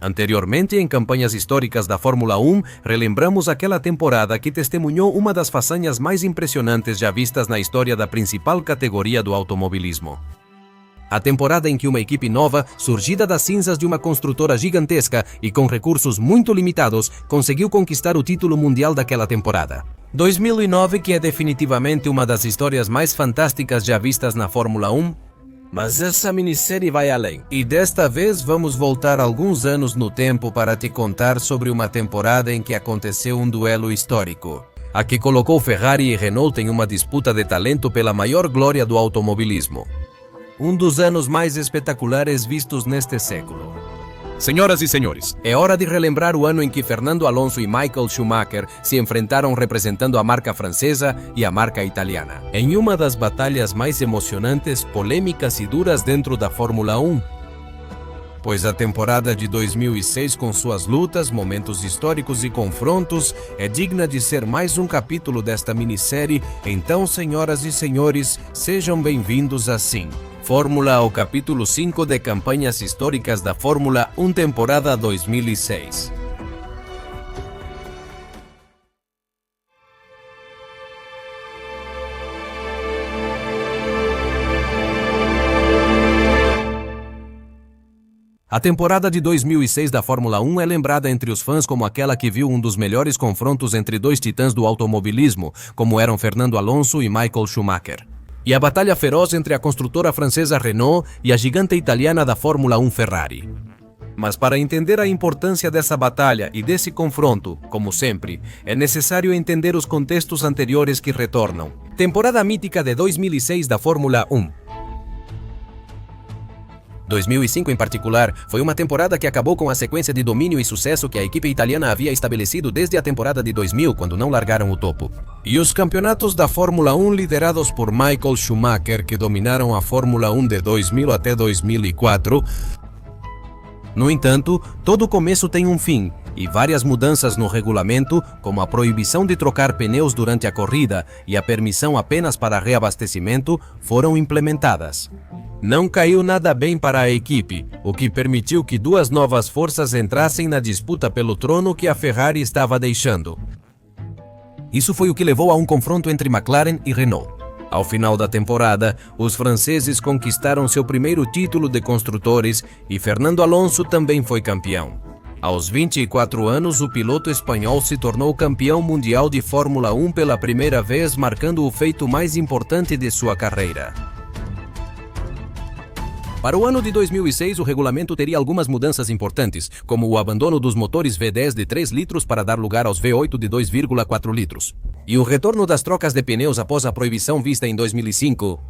Anteriormente, em campanhas históricas da Fórmula 1, relembramos aquela temporada que testemunhou uma das façanhas mais impressionantes já vistas na história da principal categoria do automobilismo. A temporada em que uma equipe nova, surgida das cinzas de uma construtora gigantesca e com recursos muito limitados, conseguiu conquistar o título mundial daquela temporada. 2009, que é definitivamente uma das histórias mais fantásticas já vistas na Fórmula 1, mas essa minissérie vai além. E desta vez vamos voltar alguns anos no tempo para te contar sobre uma temporada em que aconteceu um duelo histórico, a que colocou Ferrari e Renault em uma disputa de talento pela maior glória do automobilismo. Um dos anos mais espetaculares vistos neste século. Senhoras e senhores, é hora de relembrar o ano em que Fernando Alonso e Michael Schumacher se enfrentaram representando a marca francesa e a marca italiana, em uma das batalhas mais emocionantes, polêmicas e duras dentro da Fórmula 1. Pois a temporada de 2006, com suas lutas, momentos históricos e confrontos, é digna de ser mais um capítulo desta minissérie. Então, senhoras e senhores, sejam bem-vindos a Sim Fórmula, o capítulo 5 de campanhas históricas da Fórmula 1 temporada 2006. A temporada de 2006 da Fórmula 1 é lembrada entre os fãs como aquela que viu um dos melhores confrontos entre dois titãs do automobilismo, como eram Fernando Alonso e Michael Schumacher. E a batalha feroz entre a construtora francesa Renault e a gigante italiana da Fórmula 1 Ferrari. Mas para entender a importância dessa batalha e desse confronto, como sempre, é necessário entender os contextos anteriores que retornam. Temporada mítica de 2006 da Fórmula 1. 2005 em particular, foi uma temporada que acabou com a sequência de domínio e sucesso que a equipe italiana havia estabelecido desde a temporada de 2000, quando não largaram o topo. E os campeonatos da Fórmula 1 liderados por Michael Schumacher, que dominaram a Fórmula 1 de 2000 até 2004. No entanto, todo começo tem um fim, e várias mudanças no regulamento, como a proibição de trocar pneus durante a corrida e a permissão apenas para reabastecimento, foram implementadas. Não caiu nada bem para a equipe, o que permitiu que duas novas forças entrassem na disputa pelo trono que a Ferrari estava deixando. Isso foi o que levou a um confronto entre McLaren e Renault. Ao final da temporada, os franceses conquistaram seu primeiro título de construtores e Fernando Alonso também foi campeão. Aos 24 anos, o piloto espanhol se tornou campeão mundial de Fórmula 1 pela primeira vez, marcando o feito mais importante de sua carreira. Para o ano de 2006, o regulamento teria algumas mudanças importantes, como o abandono dos motores V10 de 3 litros para dar lugar aos V8 de 2,4 litros. E o retorno das trocas de pneus após a proibição vista em 2005.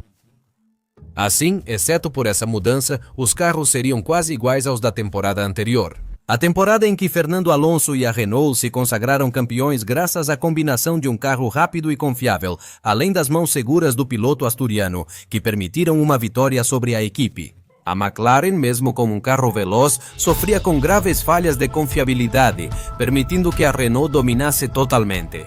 Assim, exceto por essa mudança, os carros seriam quase iguais aos da temporada anterior. A temporada em que Fernando Alonso e a Renault se consagraram campeões graças à combinação de um carro rápido e confiável, além das mãos seguras do piloto asturiano, que permitiram uma vitória sobre a equipe. A McLaren, mesmo com um carro veloz, sofria com graves falhas de confiabilidade, permitindo que a Renault dominasse totalmente.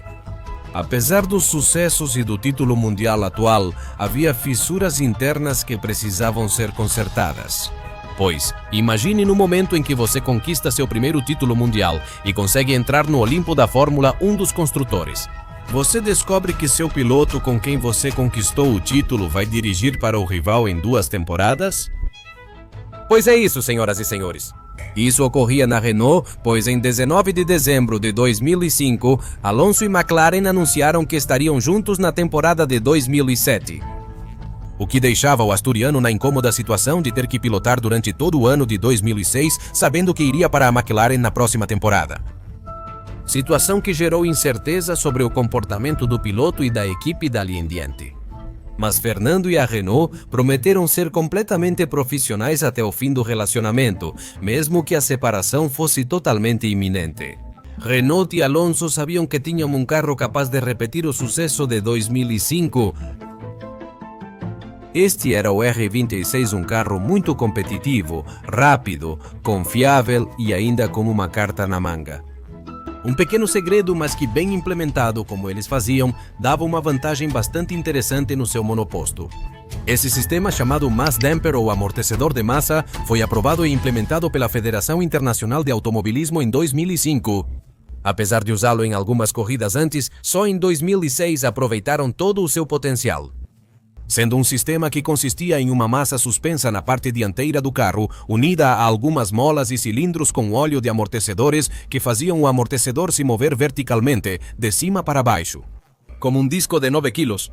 Apesar dos sucessos e do título mundial atual, havia fissuras internas que precisavam ser consertadas. Pois, imagine no momento em que você conquista seu primeiro título mundial e consegue entrar no Olimpo da Fórmula 1 dos construtores. Você descobre que seu piloto com quem você conquistou o título vai dirigir para o rival em 2 temporadas? Pois é isso, senhoras e senhores. Isso ocorria na Renault, pois em 19 de dezembro de 2005, Alonso e McLaren anunciaram que estariam juntos na temporada de 2007. O que deixava o asturiano na incômoda situação de ter que pilotar durante todo o ano de 2006, sabendo que iria para a McLaren na próxima temporada. Situação que gerou incerteza sobre o comportamento do piloto e da equipe dali em diante. Mas Fernando e a Renault prometeram ser completamente profissionais até o fim do relacionamento, mesmo que a separação fosse totalmente iminente. Renault e Alonso sabiam que tinham um carro capaz de repetir o sucesso de 2005. Este era o R26, um carro muito competitivo, rápido, confiável e ainda com uma carta na manga. Um pequeno segredo, mas que bem implementado como eles faziam, dava uma vantagem bastante interessante no seu monoposto. Esse sistema, chamado Mass Damper ou amortecedor de massa, foi aprovado e implementado pela Federação Internacional de Automobilismo em 2005. Apesar de usá-lo em algumas corridas antes, só em 2006 aproveitaram todo o seu potencial. Sendo um sistema que consistia em uma massa suspensa na parte dianteira do carro, unida a algumas molas e cilindros com óleo de amortecedores que faziam o amortecedor se mover verticalmente, de cima para baixo, como um disco de 9 quilos.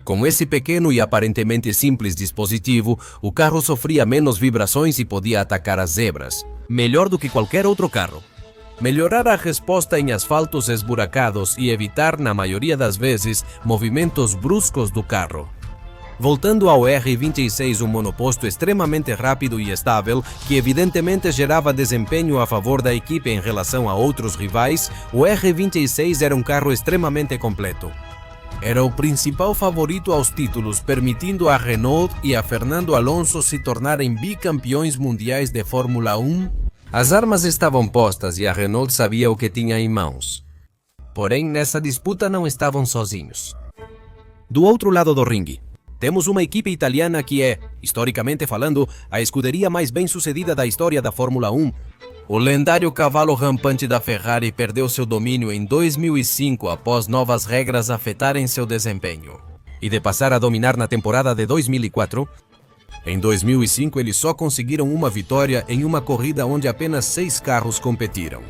Com esse pequeno e aparentemente simples dispositivo, o carro sofria menos vibrações e podia atacar as zebras, melhor do que qualquer outro carro. Melhorar a resposta em asfaltos esburacados e evitar, na maioria das vezes, movimentos bruscos do carro. Voltando ao R26, um monoposto extremamente rápido e estável, que evidentemente gerava desempenho a favor da equipe em relação a outros rivais, o R26 era um carro extremamente completo. Era o principal favorito aos títulos, permitindo a Renault e a Fernando Alonso se tornarem bicampeões mundiais de Fórmula 1. As armas estavam postas e a Renault sabia o que tinha em mãos. Porém, nessa disputa não estavam sozinhos. Do outro lado do ringue, temos uma equipe italiana que é, historicamente falando, a escuderia mais bem-sucedida da história da Fórmula 1. O lendário cavalo rampante da Ferrari perdeu seu domínio em 2005 após novas regras afetarem seu desempenho. E de passar a dominar na temporada de 2004, em 2005 eles só conseguiram uma vitória em uma corrida onde apenas 6 carros competiram.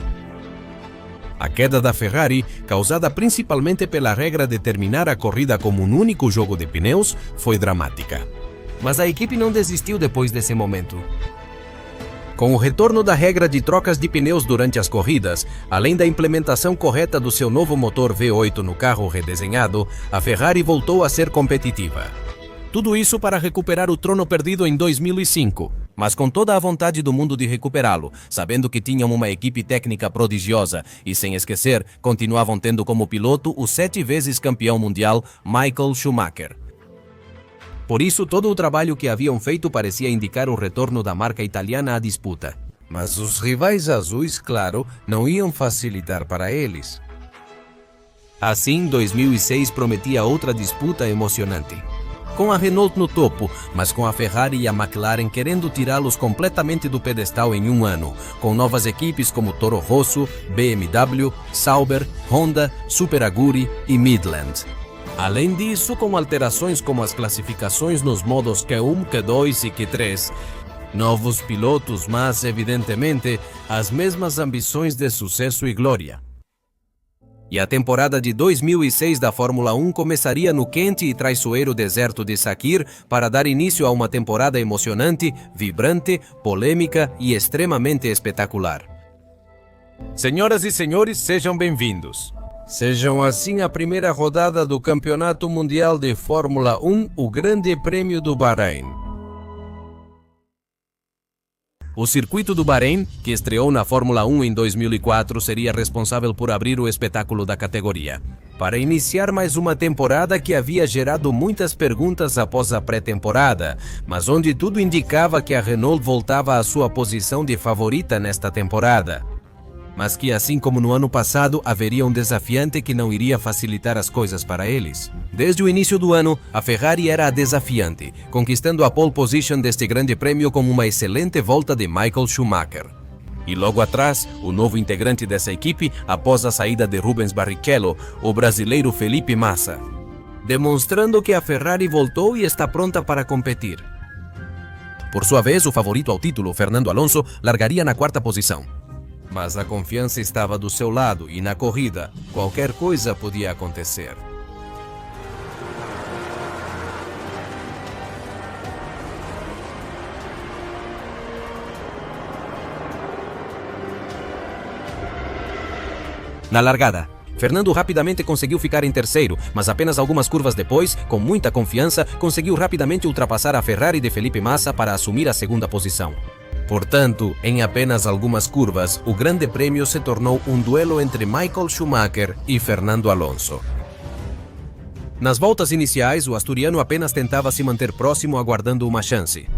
A queda da Ferrari, causada principalmente pela regra de terminar a corrida como um único jogo de pneus, foi dramática. Mas a equipe não desistiu depois desse momento. Com o retorno da regra de trocas de pneus durante as corridas, além da implementação correta do seu novo motor V8 no carro redesenhado, a Ferrari voltou a ser competitiva. Tudo isso para recuperar o trono perdido em 2005, mas com toda a vontade do mundo de recuperá-lo, sabendo que tinham uma equipe técnica prodigiosa e, sem esquecer, continuavam tendo como piloto o 7 vezes campeão mundial Michael Schumacher. Por isso, todo o trabalho que haviam feito parecia indicar o retorno da marca italiana à disputa. Mas os rivais azuis, claro, não iam facilitar para eles. Assim, 2006 prometia outra disputa emocionante. Com a Renault no topo, mas com a Ferrari e a McLaren querendo tirá-los completamente do pedestal em um ano, com novas equipes como Toro Rosso, BMW, Sauber, Honda, Super Aguri e Midland. Além disso, com alterações como as classificações nos modos Q1, Q2 e Q3, novos pilotos, mas, evidentemente, as mesmas ambições de sucesso e glória. E a temporada de 2006 da Fórmula 1 começaria no quente e traiçoeiro deserto de Sakir para dar início a uma temporada emocionante, vibrante, polêmica e extremamente espetacular. Senhoras e senhores, sejam bem-vindos. Sejam assim a primeira rodada do Campeonato Mundial de Fórmula 1, o Grande Prêmio do Bahrein. O circuito do Bahrein, que estreou na Fórmula 1 em 2004, seria responsável por abrir o espetáculo da categoria. Para iniciar mais uma temporada que havia gerado muitas perguntas após a pré-temporada, mas onde tudo indicava que a Renault voltava à sua posição de favorita nesta temporada. Mas que, assim como no ano passado, haveria um desafiante que não iria facilitar as coisas para eles. Desde o início do ano, a Ferrari era a desafiante, conquistando a pole position deste grande prêmio com uma excelente volta de Michael Schumacher. E logo atrás, o novo integrante dessa equipe, após a saída de Rubens Barrichello, o brasileiro Felipe Massa, demonstrando que a Ferrari voltou e está pronta para competir. Por sua vez, o favorito ao título, Fernando Alonso, largaria na 4ª posição. Mas a confiança estava do seu lado e na corrida, qualquer coisa podia acontecer. Na largada, Fernando rapidamente conseguiu ficar em terceiro, mas apenas algumas curvas depois, com muita confiança, conseguiu rapidamente ultrapassar a Ferrari de Felipe Massa para assumir a 2ª posição. Portanto, em apenas algumas curvas, o Grande Prêmio se tornou um duelo entre Michael Schumacher e Fernando Alonso. Nas voltas iniciais, o asturiano apenas tentava se manter próximo, aguardando uma chance.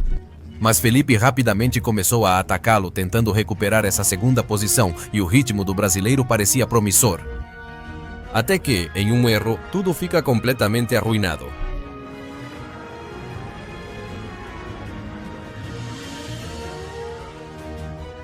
Mas Felipe rapidamente começou a atacá-lo, tentando recuperar essa 2ª posição, e o ritmo do brasileiro parecia promissor. Até que, em um erro, tudo fica completamente arruinado.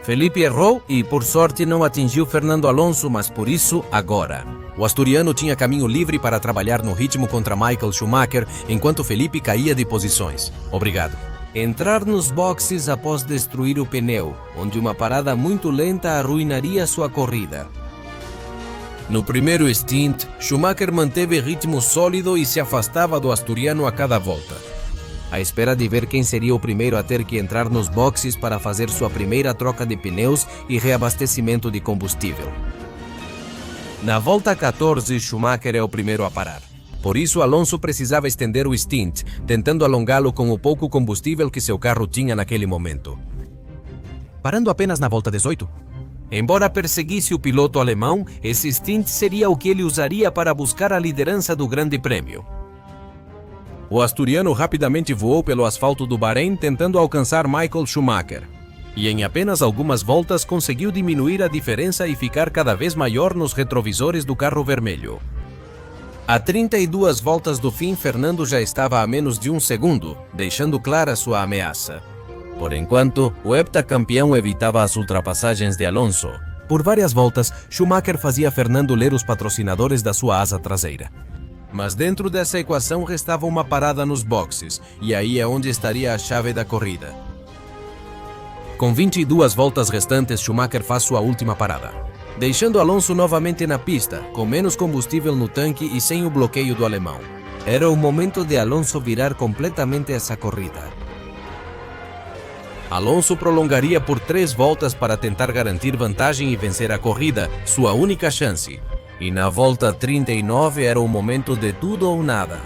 Felipe errou e, por sorte, não atingiu Fernando Alonso, mas por isso, agora. O asturiano tinha caminho livre para trabalhar no ritmo contra Michael Schumacher, enquanto Felipe caía de posições. Obrigado. Entrar nos boxes após destruir o pneu, onde uma parada muito lenta arruinaria sua corrida. No primeiro stint, Schumacher manteve ritmo sólido e se afastava do asturiano a cada volta, à espera de ver quem seria o primeiro a ter que entrar nos boxes para fazer sua primeira troca de pneus e reabastecimento de combustível. Na volta 14, Schumacher é o primeiro a parar. Por isso, Alonso precisava estender o stint, tentando alongá-lo com o pouco combustível que seu carro tinha naquele momento. Parando apenas na volta 18? Embora perseguisse o piloto alemão, esse stint seria o que ele usaria para buscar a liderança do Grande Prêmio. O asturiano rapidamente voou pelo asfalto do Bahrein tentando alcançar Michael Schumacher. E em apenas algumas voltas conseguiu diminuir a diferença e ficar cada vez maior nos retrovisores do carro vermelho. A 32 voltas do fim, Fernando já estava a menos de um segundo, deixando clara sua ameaça. Por enquanto, o heptacampeão evitava as ultrapassagens de Alonso. Por várias voltas, Schumacher fazia Fernando ler os patrocinadores da sua asa traseira. Mas dentro dessa equação restava uma parada nos boxes, e aí é onde estaria a chave da corrida. Com 22 voltas restantes, Schumacher faz sua última parada, deixando Alonso novamente na pista, com menos combustível no tanque e sem o bloqueio do alemão. Era o momento de Alonso virar completamente essa corrida. Alonso prolongaria por 3 voltas para tentar garantir vantagem e vencer a corrida, sua única chance. E na volta 39 era o momento de tudo ou nada.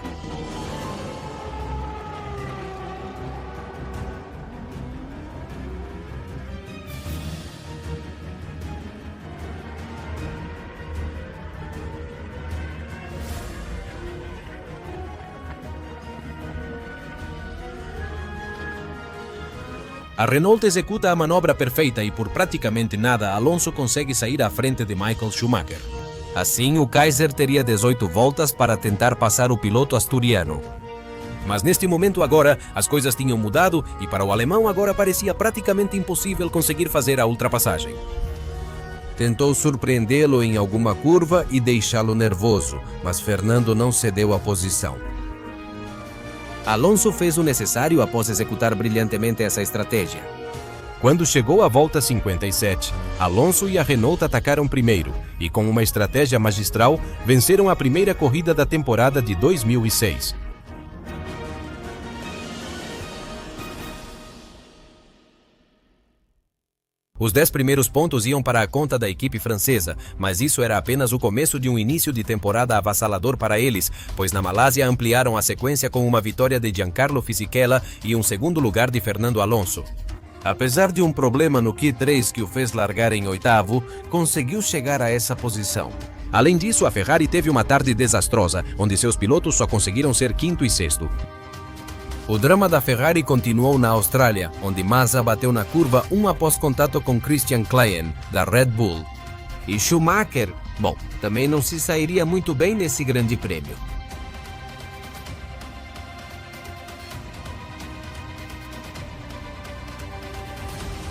A Renault executa a manobra perfeita e por praticamente nada Alonso consegue sair à frente de Michael Schumacher. Assim, o Kaiser teria 18 voltas para tentar passar o piloto asturiano. Mas neste momento agora, as coisas tinham mudado e para o alemão agora parecia praticamente impossível conseguir fazer a ultrapassagem. Tentou surpreendê-lo em alguma curva e deixá-lo nervoso, mas Fernando não cedeu a posição. Alonso fez o necessário após executar brilhantemente essa estratégia. Quando chegou à volta 57, Alonso e a Renault atacaram primeiro e, com uma estratégia magistral, venceram a primeira corrida da temporada de 2006. Os 10 primeiros pontos iam para a conta da equipe francesa, mas isso era apenas o começo de um início de temporada avassalador para eles, pois na Malásia ampliaram a sequência com uma vitória de Giancarlo Fisichella e um segundo lugar de Fernando Alonso. Apesar de um problema no Q3 que o fez largar em 8º, conseguiu chegar a essa posição. Além disso, a Ferrari teve uma tarde desastrosa, onde seus pilotos só conseguiram ser 5º e 6º. O drama da Ferrari continuou na Austrália, onde Massa bateu na curva 1 após contato com Christian Klien, da Red Bull. E Schumacher, também não se sairia muito bem nesse grande prêmio.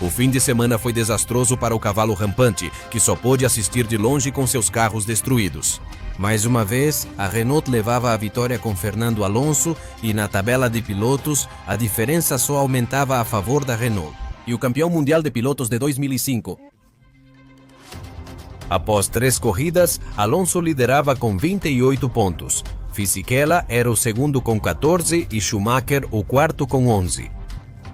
O fim de semana foi desastroso para o cavalo rampante, que só pôde assistir de longe com seus carros destruídos. Mais uma vez, a Renault levava a vitória com Fernando Alonso e na tabela de pilotos, a diferença só aumentava a favor da Renault. E o campeão mundial de pilotos de 2005. Após 3 corridas, Alonso liderava com 28 pontos. Fisichella era o segundo com 14 e Schumacher o quarto com 11.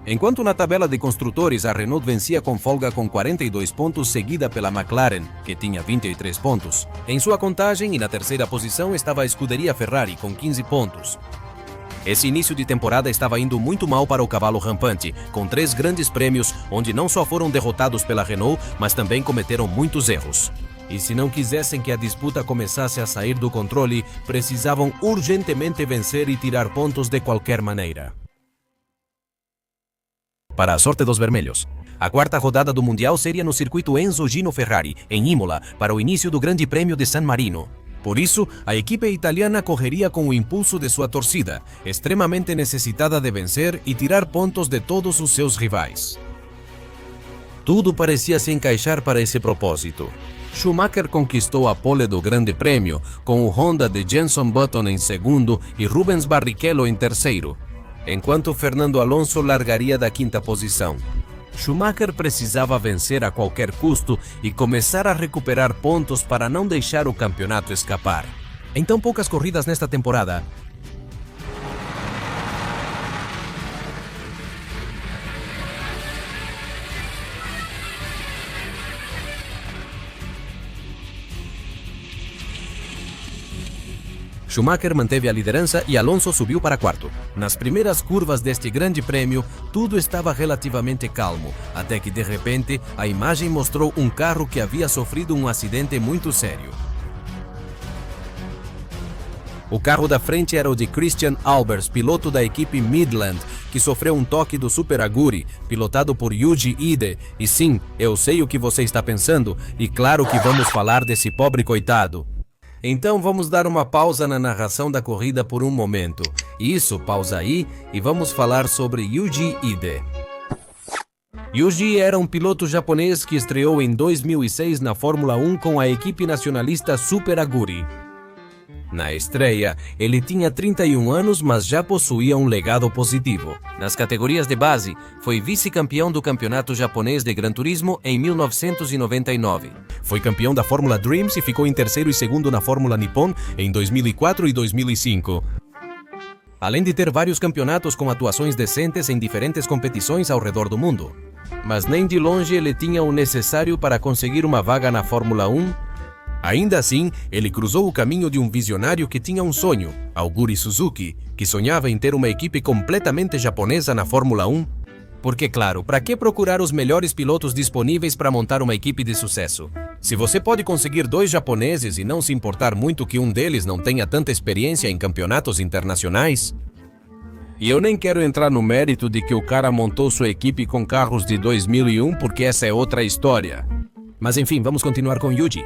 Enquanto na tabela de construtores a Renault vencia com folga com 42 pontos, seguida pela McLaren, que tinha 23 pontos. Em sua contagem e na terceira posição estava a escuderia Ferrari, com 15 pontos. Esse início de temporada estava indo muito mal para o cavalo rampante, com 3 grandes prêmios, onde não só foram derrotados pela Renault, mas também cometeram muitos erros. E se não quisessem que a disputa começasse a sair do controle, precisavam urgentemente vencer e tirar pontos de qualquer maneira. Para a sorte dos vermelhos, a 4ª rodada do Mundial seria no circuito Enzo Gino Ferrari, em Imola, para o início do Grande Prêmio de San Marino. Por isso, a equipe italiana correria com o impulso de sua torcida, extremamente necessitada de vencer e tirar pontos de todos os seus rivais. Tudo parecia se encaixar para esse propósito. Schumacher conquistou a pole do Grande Prêmio, com o Honda de Jenson Button em segundo e Rubens Barrichello em terceiro, enquanto Fernando Alonso largaria da quinta posição. Schumacher precisava vencer a qualquer custo e começar a recuperar pontos para não deixar o campeonato escapar. Em tão poucas corridas nesta temporada, Schumacher manteve a liderança e Alonso subiu para quarto. Nas primeiras curvas deste grande prêmio, tudo estava relativamente calmo, até que de repente a imagem mostrou um carro que havia sofrido um acidente muito sério. O carro da frente era o de Christian Albers, piloto da equipe Midland, que sofreu um toque do Super Aguri, pilotado por Yuji Ide. E sim, eu sei o que você está pensando, e claro que vamos falar desse pobre coitado. Então vamos dar uma pausa na narração da corrida por um momento. Isso, pausa aí, e vamos falar sobre Yuji Ide. Yuji era um piloto japonês que estreou em 2006 na Fórmula 1 com a equipe nacionalista Super Aguri. Na estreia, ele tinha 31 anos, mas já possuía um legado positivo. Nas categorias de base, foi vice-campeão do campeonato japonês de Gran Turismo em 1999. Foi campeão da Fórmula Dreams e ficou em terceiro e segundo na Fórmula Nippon em 2004 e 2005. Além de ter vários campeonatos com atuações decentes em diferentes competições ao redor do mundo. Mas nem de longe ele tinha o necessário para conseguir uma vaga na Fórmula 1. Ainda assim, ele cruzou o caminho de um visionário que tinha um sonho, Aguri Suzuki, que sonhava em ter uma equipe completamente japonesa na Fórmula 1. Porque, claro, para que procurar os melhores pilotos disponíveis para montar uma equipe de sucesso? Se você pode conseguir 2 japoneses e não se importar muito que um deles não tenha tanta experiência em campeonatos internacionais? E eu nem quero entrar no mérito de que o cara montou sua equipe com carros de 2001, porque essa é outra história. Mas enfim, vamos continuar com Yuji.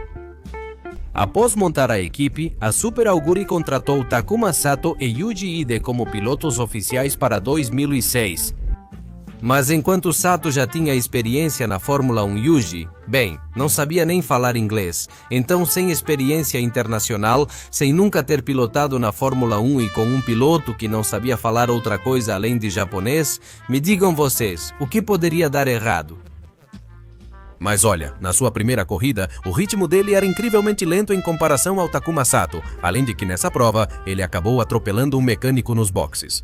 Após montar a equipe, a Super Aguri contratou Takuma Sato e Yuji Ide como pilotos oficiais para 2006. Mas enquanto Sato já tinha experiência na Fórmula 1, Yuji, bem, não sabia nem falar inglês, então sem experiência internacional, sem nunca ter pilotado na Fórmula 1 e com um piloto que não sabia falar outra coisa além de japonês, me digam vocês, o que poderia dar errado? Mas olha, na sua primeira corrida, o ritmo dele era incrivelmente lento em comparação ao Takuma Sato, além de que nessa prova, ele acabou atropelando um mecânico nos boxes.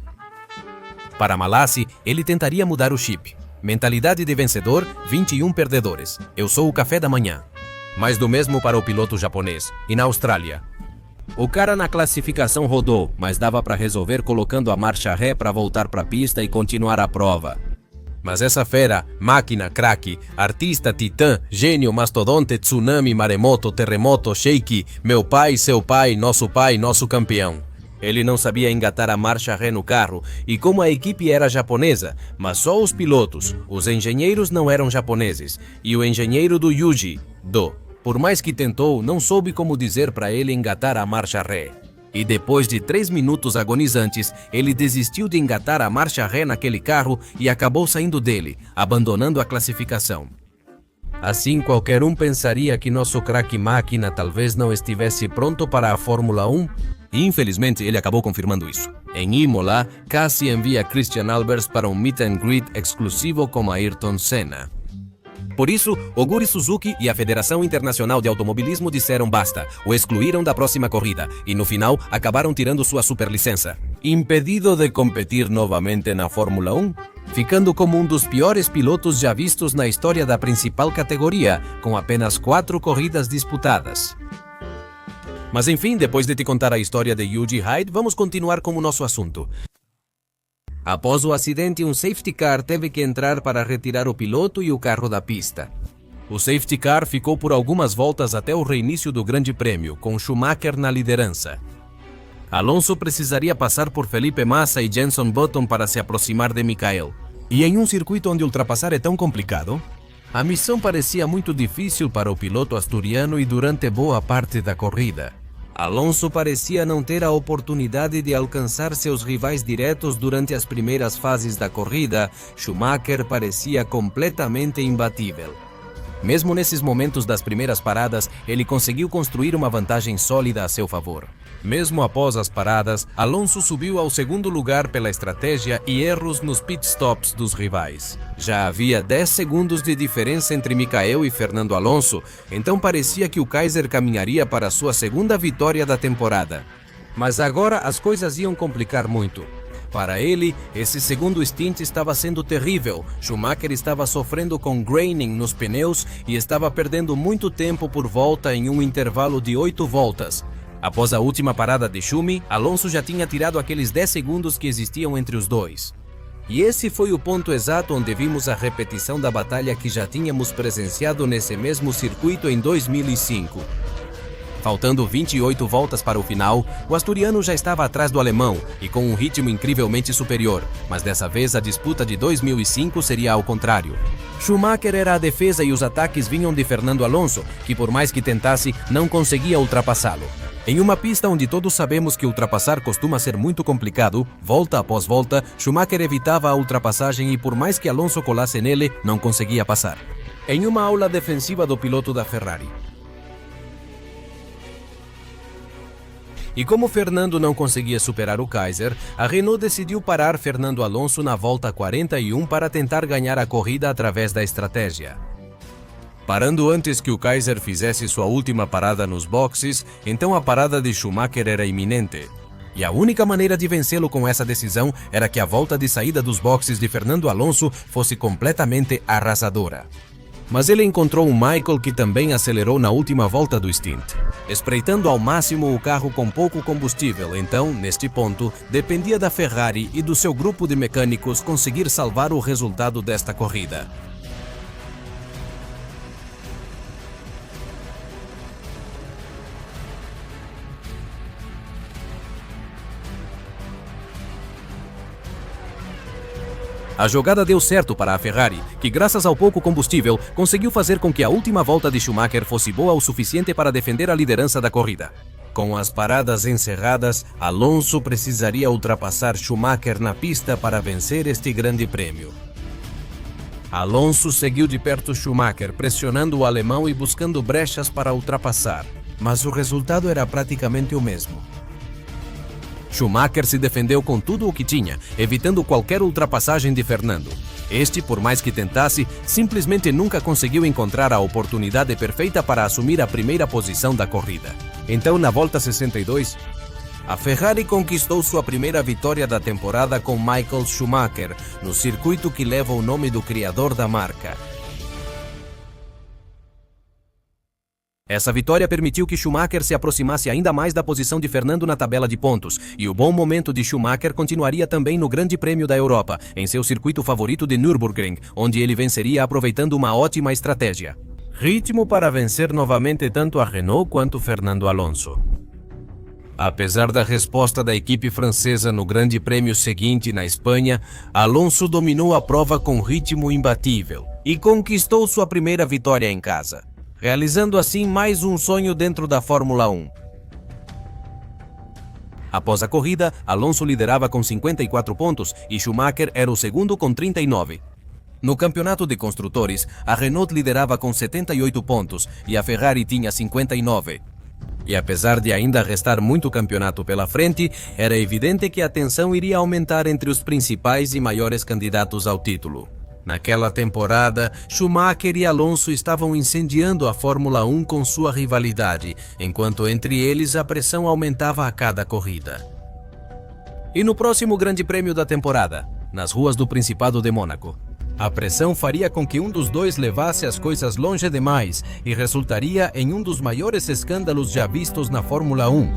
Para Malassi, ele tentaria mudar o chip. Mentalidade de vencedor, 21 perdedores. Eu sou o café da manhã. Mais do mesmo para o piloto japonês. E na Austrália? O cara na classificação rodou, mas dava para resolver colocando a marcha ré para voltar para a pista e continuar a prova. Mas essa fera, máquina, craque, artista, titã, gênio, mastodonte, tsunami, maremoto, terremoto, shake, meu pai, seu pai, nosso campeão. Ele não sabia engatar a marcha ré no carro, e como a equipe era japonesa, mas só os pilotos, os engenheiros não eram japoneses, e o engenheiro do Yuji, por mais que tentou, não soube como dizer para ele engatar a marcha ré. E depois de 3 minutos agonizantes, ele desistiu de engatar a marcha ré naquele carro e acabou saindo dele, abandonando a classificação. Assim, qualquer um pensaria que nosso craque máquina talvez não estivesse pronto para a Fórmula 1. E infelizmente ele acabou confirmando isso. Em Imola, Cassi envia Christian Albers para um meet and greet exclusivo com Ayrton Senna. Por isso, Aguri Suzuki e a Federação Internacional de Automobilismo disseram basta, o excluíram da próxima corrida e no final acabaram tirando sua superlicença. Impedido de competir novamente na Fórmula 1, ficando como um dos piores pilotos já vistos na história da principal categoria, com apenas 4 corridas disputadas. Mas enfim, depois de te contar a história de Yuji Hyde, vamos continuar com o nosso assunto. Após o acidente, um safety car teve que entrar para retirar o piloto e o carro da pista. O safety car ficou por algumas voltas até o reinício do Grande Prêmio, com Schumacher na liderança. Alonso precisaria passar por Felipe Massa e Jenson Button para se aproximar de Michael. E em um circuito onde ultrapassar é tão complicado? A missão parecia muito difícil para o piloto asturiano e durante boa parte da corrida. Alonso parecia não ter a oportunidade de alcançar seus rivais diretos durante as primeiras fases da corrida. Schumacher parecia completamente imbatível. Mesmo nesses momentos das primeiras paradas, ele conseguiu construir uma vantagem sólida a seu favor. Mesmo após as paradas, Alonso subiu ao segundo lugar pela estratégia e erros nos pitstops dos rivais. Já havia 10 segundos de diferença entre Michael e Fernando Alonso, então parecia que o Kaiser caminharia para sua segunda vitória da temporada. Mas agora as coisas iam complicar muito. Para ele, esse segundo stint estava sendo terrível. Schumacher estava sofrendo com graining nos pneus e estava perdendo muito tempo por volta em um intervalo de 8 voltas. Após a última parada de Schumi, Alonso já tinha tirado aqueles 10 segundos que existiam entre os dois. E esse foi o ponto exato onde vimos a repetição da batalha que já tínhamos presenciado nesse mesmo circuito em 2005. Faltando 28 voltas para o final, o asturiano já estava atrás do alemão e com um ritmo incrivelmente superior, mas dessa vez a disputa de 2005 seria ao contrário. Schumacher era a defesa e os ataques vinham de Fernando Alonso, que por mais que tentasse, não conseguia ultrapassá-lo. Em uma pista onde todos sabemos que ultrapassar costuma ser muito complicado, volta após volta, Schumacher evitava a ultrapassagem e por mais que Alonso colasse nele, não conseguia passar. Em uma aula defensiva do piloto da Ferrari. E como Fernando não conseguia superar o Kaiser, a Renault decidiu parar Fernando Alonso na volta 41 para tentar ganhar a corrida através da estratégia. Parando antes que o Kaiser fizesse sua última parada nos boxes, então a parada de Schumacher era iminente. E a única maneira de vencê-lo com essa decisão era que a volta de saída dos boxes de Fernando Alonso fosse completamente arrasadora. Mas ele encontrou um Michael que também acelerou na última volta do stint, espreitando ao máximo o carro com pouco combustível. Então, neste ponto, dependia da Ferrari e do seu grupo de mecânicos conseguir salvar o resultado desta corrida. A jogada deu certo para a Ferrari, que graças ao pouco combustível, conseguiu fazer com que a última volta de Schumacher fosse boa o suficiente para defender a liderança da corrida. Com as paradas encerradas, Alonso precisaria ultrapassar Schumacher na pista para vencer este grande prêmio. Alonso seguiu de perto Schumacher, pressionando o alemão e buscando brechas para ultrapassar, mas o resultado era praticamente o mesmo. Schumacher se defendeu com tudo o que tinha, evitando qualquer ultrapassagem de Fernando. Este, por mais que tentasse, simplesmente nunca conseguiu encontrar a oportunidade perfeita para assumir a primeira posição da corrida. Então, na volta 62, a Ferrari conquistou sua primeira vitória da temporada com Michael Schumacher, no circuito que leva o nome do criador da marca. Essa vitória permitiu que Schumacher se aproximasse ainda mais da posição de Fernando na tabela de pontos, e o bom momento de Schumacher continuaria também no Grande Prêmio da Europa, em seu circuito favorito de Nürburgring, onde ele venceria aproveitando uma ótima estratégia. Ritmo para vencer novamente tanto a Renault quanto Fernando Alonso. Apesar da resposta da equipe francesa no Grande Prêmio seguinte na Espanha, Alonso dominou a prova com ritmo imbatível e conquistou sua primeira vitória em casa, realizando assim mais um sonho dentro da Fórmula 1. Após a corrida, Alonso liderava com 54 pontos e Schumacher era o segundo com 39. No campeonato de construtores, a Renault liderava com 78 pontos e a Ferrari tinha 59. E apesar de ainda restar muito campeonato pela frente, era evidente que a tensão iria aumentar entre os principais e maiores candidatos ao título. Naquela temporada, Schumacher e Alonso estavam incendiando a Fórmula 1 com sua rivalidade, enquanto entre eles a pressão aumentava a cada corrida. E no próximo Grande Prêmio da temporada, nas ruas do Principado de Mônaco, a pressão faria com que um dos dois levasse as coisas longe demais e resultaria em um dos maiores escândalos já vistos na Fórmula 1.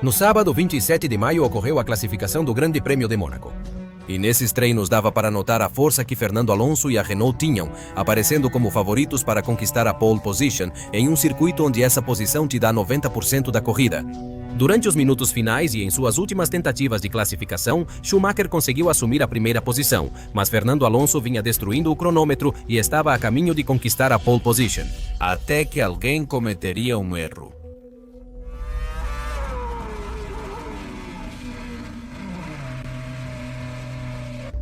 No sábado, 27 de maio, ocorreu a classificação do Grande Prêmio de Mônaco. E nesses treinos dava para notar a força que Fernando Alonso e a Renault tinham, aparecendo como favoritos para conquistar a pole position em um circuito onde essa posição te dá 90% da corrida. Durante os minutos finais e em suas últimas tentativas de classificação, Schumacher conseguiu assumir a primeira posição, mas Fernando Alonso vinha destruindo o cronômetro e estava a caminho de conquistar a pole position. Até que alguém cometeria um erro.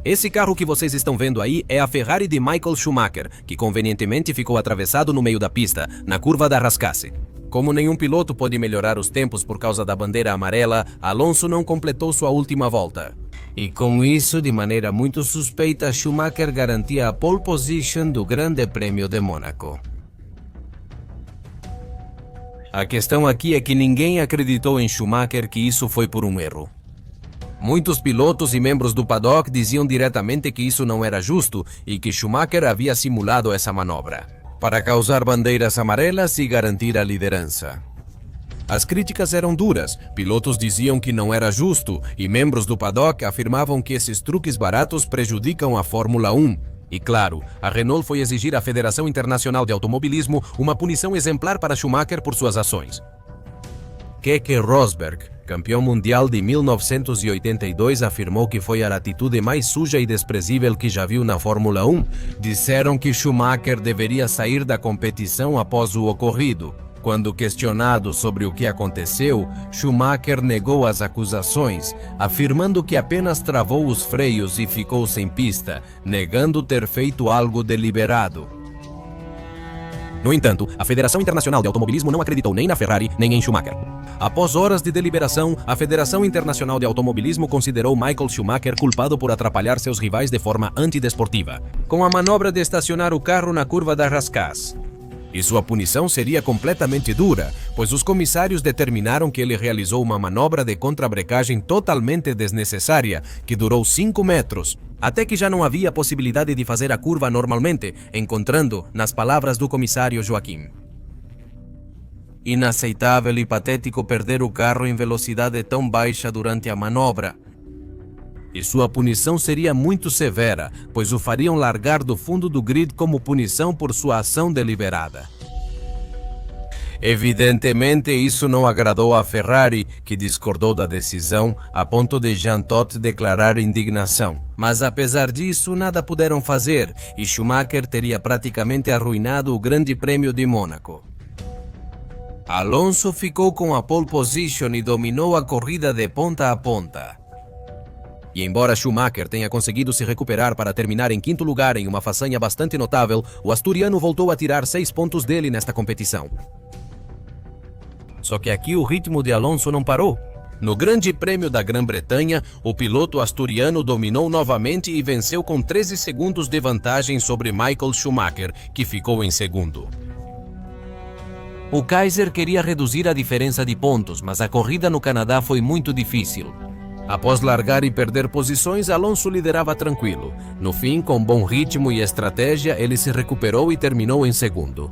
Esse carro que vocês estão vendo aí é a Ferrari de Michael Schumacher, que convenientemente ficou atravessado no meio da pista, na curva da Rascasse. Como nenhum piloto pôde melhorar os tempos por causa da bandeira amarela, Alonso não completou sua última volta. E com isso, de maneira muito suspeita, Schumacher garantia a pole position do Grande Prêmio de Mônaco. A questão aqui é que ninguém acreditou em Schumacher que isso foi por um erro. Muitos pilotos e membros do paddock diziam diretamente que isso não era justo e que Schumacher havia simulado essa manobra para causar bandeiras amarelas e garantir a liderança. As críticas eram duras, pilotos diziam que não era justo e membros do paddock afirmavam que esses truques baratos prejudicam a Fórmula 1. E claro, a Renault foi exigir à Federação Internacional de Automobilismo uma punição exemplar para Schumacher por suas ações. Keke Rosberg, campeão mundial de 1982, afirmou que foi a atitude mais suja e desprezível que já viu na Fórmula 1. Disseram que Schumacher deveria sair da competição após o ocorrido. Quando questionado sobre o que aconteceu, Schumacher negou as acusações, afirmando que apenas travou os freios e ficou sem pista, negando ter feito algo deliberado. No entanto, a Federação Internacional de Automobilismo não acreditou nem na Ferrari, nem em Schumacher. Após horas de deliberação, a Federação Internacional de Automobilismo considerou Michael Schumacher culpado por atrapalhar seus rivais de forma antidesportiva, com a manobra de estacionar o carro na curva da Rascasse. E sua punição seria completamente dura, pois os comissários determinaram que ele realizou uma manobra de contrabrecagem totalmente desnecessária, que durou 5 metros, até que já não havia possibilidade de fazer a curva normalmente, encontrando nas palavras do comissário Joaquim. Inaceitável e patético perder o carro em velocidade tão baixa durante a manobra. E sua punição seria muito severa, pois o fariam largar do fundo do grid como punição por sua ação deliberada. Evidentemente, isso não agradou à Ferrari, que discordou da decisão, a ponto de Jean Todt declarar indignação. Mas apesar disso, nada puderam fazer, e Schumacher teria praticamente arruinado o Grande Prêmio de Mônaco. Alonso ficou com a pole position e dominou a corrida de ponta a ponta. E embora Schumacher tenha conseguido se recuperar para terminar em 5º lugar em uma façanha bastante notável, o asturiano voltou a tirar 6 pontos dele nesta competição. Só que aqui o ritmo de Alonso não parou. No Grande Prêmio da Grã-Bretanha, o piloto asturiano dominou novamente e venceu com 13 segundos de vantagem sobre Michael Schumacher, que ficou em segundo. O Kaiser queria reduzir a diferença de pontos, mas a corrida no Canadá foi muito difícil. Após largar e perder posições, Alonso liderava tranquilo. No fim, com bom ritmo e estratégia, ele se recuperou e terminou em segundo.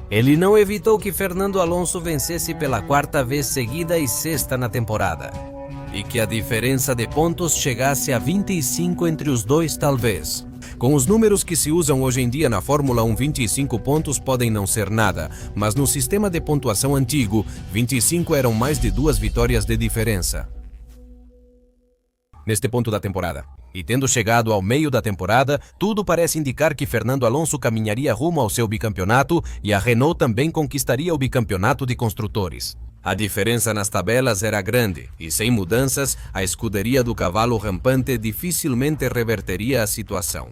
Ele não evitou que Fernando Alonso vencesse pela 4ª vez seguida e 6ª na temporada. E que a diferença de pontos chegasse a 25 entre os dois, talvez. Com os números que se usam hoje em dia na Fórmula 1, 25 pontos podem não ser nada, mas no sistema de pontuação antigo, 25 eram mais de 2 vitórias de diferença. Neste ponto da temporada, e tendo chegado ao meio da temporada, tudo parece indicar que Fernando Alonso caminharia rumo ao seu bicampeonato e a Renault também conquistaria o bicampeonato de construtores. A diferença nas tabelas era grande e, sem mudanças, a escuderia do cavalo rampante dificilmente reverteria a situação.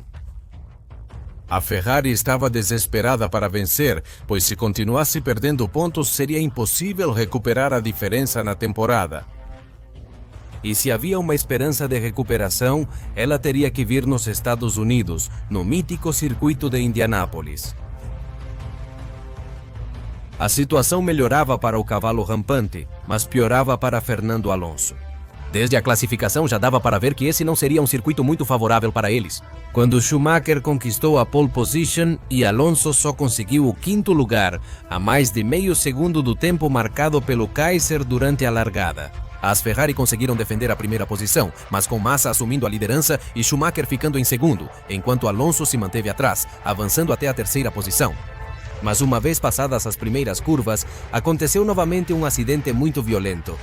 A Ferrari estava desesperada para vencer, pois se continuasse perdendo pontos seria impossível recuperar a diferença na temporada. E se havia uma esperança de recuperação, ela teria que vir nos Estados Unidos, no mítico circuito de Indianápolis. A situação melhorava para o cavalo rampante, mas piorava para Fernando Alonso. Desde a classificação já dava para ver que esse não seria um circuito muito favorável para eles. Quando Schumacher conquistou a pole position e Alonso só conseguiu o 5º lugar, a mais de meio segundo do tempo marcado pelo Kaiser durante a largada. As Ferrari conseguiram defender a primeira posição, mas com Massa assumindo a liderança e Schumacher ficando em segundo, enquanto Alonso se manteve atrás, avançando até a 3ª posição. Mas uma vez passadas as primeiras curvas, aconteceu novamente um acidente muito violento.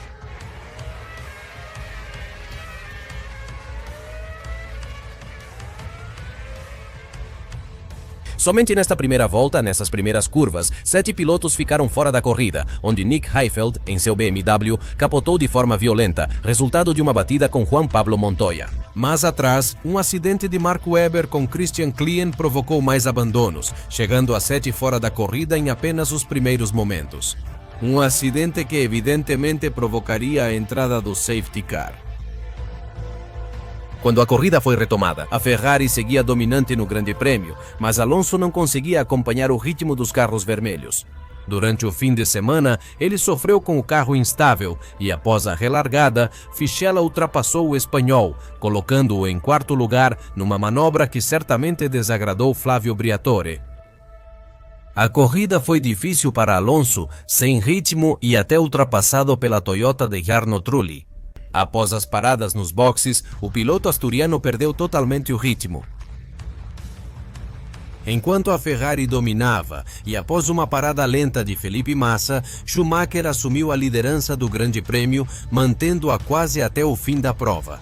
Somente nesta primeira volta, nessas primeiras curvas, 7 pilotos ficaram fora da corrida, onde Nick Heidfeld, em seu BMW, capotou de forma violenta, resultado de uma batida com Juan Pablo Montoya. Mais atrás, um acidente de Mark Webber com Christian Klien provocou mais abandonos, chegando a 7 fora da corrida em apenas os primeiros momentos. Um acidente que evidentemente provocaria a entrada do safety car. Quando a corrida foi retomada, a Ferrari seguia dominante no Grande Prêmio, mas Alonso não conseguia acompanhar o ritmo dos carros vermelhos. Durante o fim de semana, ele sofreu com o carro instável e, após a relargada, Fichella ultrapassou o espanhol, colocando-o em quarto lugar numa manobra que certamente desagradou Flávio Briatore. A corrida foi difícil para Alonso, sem ritmo e até ultrapassado pela Toyota de Jarno Trulli. Após as paradas nos boxes, o piloto asturiano perdeu totalmente o ritmo. Enquanto a Ferrari dominava e após uma parada lenta de Felipe Massa, Schumacher assumiu a liderança do Grande Prêmio, mantendo-a quase até o fim da prova.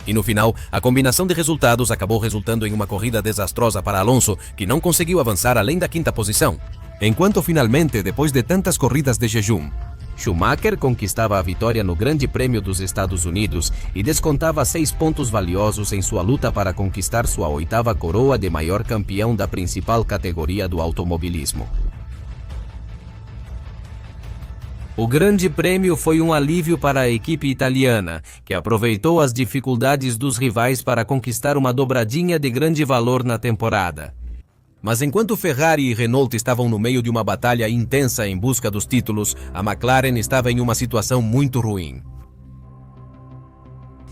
E no final, a combinação de resultados acabou resultando em uma corrida desastrosa para Alonso, que não conseguiu avançar além da quinta posição. Enquanto finalmente, depois de tantas corridas de jejum, Schumacher conquistava a vitória no Grande Prêmio dos Estados Unidos e descontava 6 pontos valiosos em sua luta para conquistar sua 8ª coroa de maior campeão da principal categoria do automobilismo. O Grande Prêmio foi um alívio para a equipe italiana, que aproveitou as dificuldades dos rivais para conquistar uma dobradinha de grande valor na temporada. Mas enquanto Ferrari e Renault estavam no meio de uma batalha intensa em busca dos títulos, a McLaren estava em uma situação muito ruim.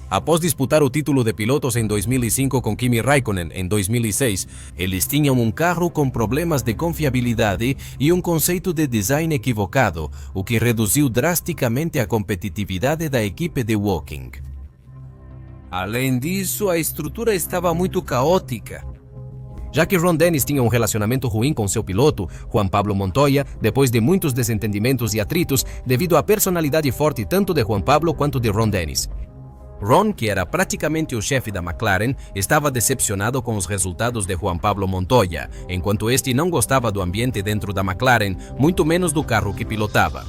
Após disputar o título de pilotos em 2005 com Kimi Raikkonen em 2006, eles tinham um carro com problemas de confiabilidade e um conceito de design equivocado, o que reduziu drasticamente a competitividade da equipe de Woking. Além disso, a estrutura estava muito caótica. Já que Ron Dennis tinha um relacionamento ruim com seu piloto, Juan Pablo Montoya, depois de muitos desentendimentos e atritos, devido à personalidade forte tanto de Juan Pablo quanto de Ron Dennis. Ron, que era praticamente o chefe da McLaren, estava decepcionado com os resultados de Juan Pablo Montoya, enquanto este não gostava do ambiente dentro da McLaren, muito menos do carro que pilotava.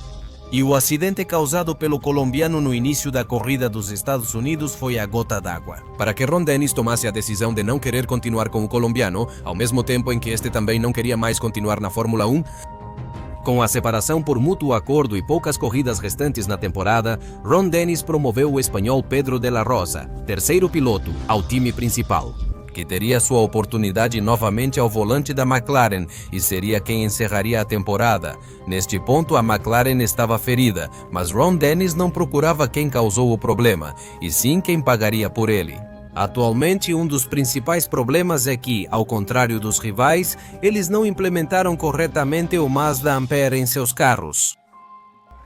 E o acidente causado pelo colombiano no início da corrida dos Estados Unidos foi a gota d'água, para que Ron Dennis tomasse a decisão de não querer continuar com o colombiano, ao mesmo tempo em que este também não queria mais continuar na Fórmula 1. Com a separação por mútuo acordo e poucas corridas restantes na temporada, Ron Dennis promoveu o espanhol Pedro de la Rosa, terceiro piloto, ao time principal, que teria sua oportunidade novamente ao volante da McLaren e seria quem encerraria a temporada. Neste ponto, a McLaren estava ferida, mas Ron Dennis não procurava quem causou o problema, e sim quem pagaria por ele. Atualmente, um dos principais problemas é que, ao contrário dos rivais, eles não implementaram corretamente o Mazda Ampere em seus carros.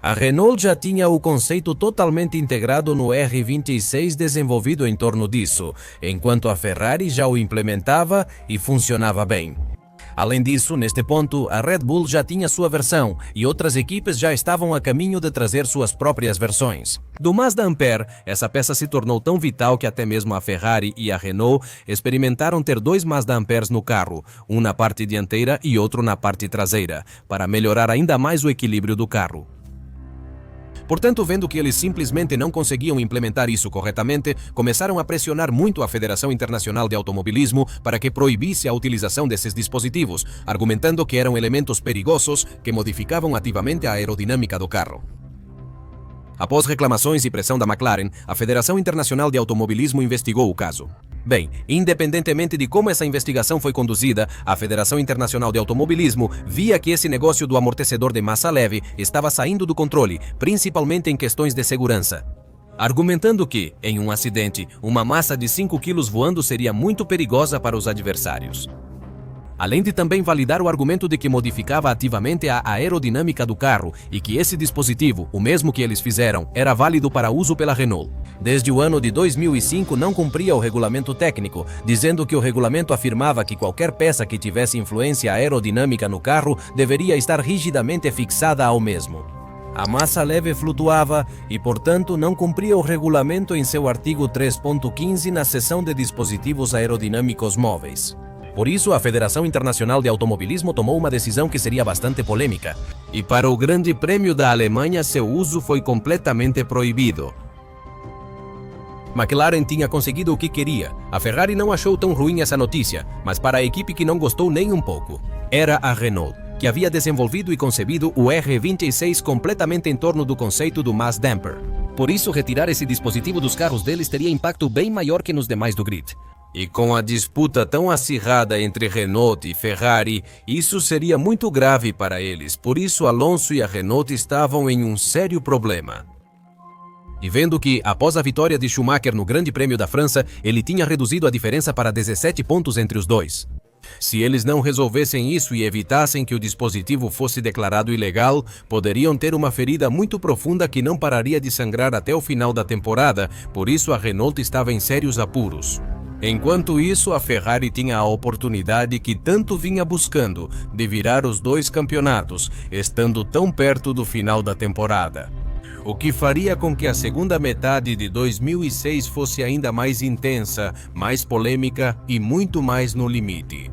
A Renault já tinha o conceito totalmente integrado no R26 desenvolvido em torno disso, enquanto a Ferrari já o implementava e funcionava bem. Além disso, neste ponto, a Red Bull já tinha sua versão e outras equipes já estavam a caminho de trazer suas próprias versões. Do Mazda Ampere, essa peça se tornou tão vital que até mesmo a Ferrari e a Renault experimentaram ter 2 Mazda Amperes no carro, um na parte dianteira e outro na parte traseira, para melhorar ainda mais o equilíbrio do carro. Portanto, vendo que eles simplesmente não conseguiam implementar isso corretamente, começaram a pressionar muito a Federação Internacional de Automobilismo para que proibisse a utilização desses dispositivos, argumentando que eram elementos perigosos que modificavam ativamente a aerodinâmica do carro. Após reclamações e pressão da McLaren, a Federação Internacional de Automobilismo investigou o caso. Bem, independentemente de como essa investigação foi conduzida, a Federação Internacional de Automobilismo via que esse negócio do amortecedor de massa leve estava saindo do controle, principalmente em questões de segurança. Argumentando que, em um acidente, uma massa de 5 quilos voando seria muito perigosa para os adversários. além de também validar o argumento de que modificava ativamente a aerodinâmica do carro e que esse dispositivo, o mesmo que eles fizeram, era válido para uso pela Renault. Desde o ano de 2005 não cumpria o regulamento técnico, dizendo que o regulamento afirmava que qualquer peça que tivesse influência aerodinâmica no carro deveria estar rigidamente fixada ao mesmo. A massa leve flutuava e, portanto, não cumpria o regulamento em seu artigo 3.15 na seção de dispositivos aerodinâmicos móveis. Por isso, a Federação Internacional de Automobilismo tomou uma decisão que seria bastante polêmica. E para o Grande Prêmio da Alemanha, seu uso foi completamente proibido. McLaren tinha conseguido o que queria. A Ferrari não achou tão ruim essa notícia, mas para a equipe que não gostou nem um pouco, era a Renault, que havia desenvolvido e concebido o R26 completamente em torno do conceito do Mass Damper. Por isso, retirar esse dispositivo dos carros deles teria impacto bem maior que nos demais do grid. E com a disputa tão acirrada entre Renault e Ferrari, isso seria muito grave para eles. Por isso, Alonso e a Renault estavam em um sério problema. E vendo que, após a vitória de Schumacher no Grande Prêmio da França, ele tinha reduzido a diferença para 17 pontos entre os dois. Se eles não resolvessem isso e evitassem que o dispositivo fosse declarado ilegal, poderiam ter uma ferida muito profunda que não pararia de sangrar até o final da temporada, por isso a Renault estava em sérios apuros. Enquanto isso, a Ferrari tinha a oportunidade que tanto vinha buscando de virar os dois campeonatos, estando tão perto do final da temporada. O que faria com que a segunda metade de 2006 fosse ainda mais intensa, mais polêmica e muito mais no limite.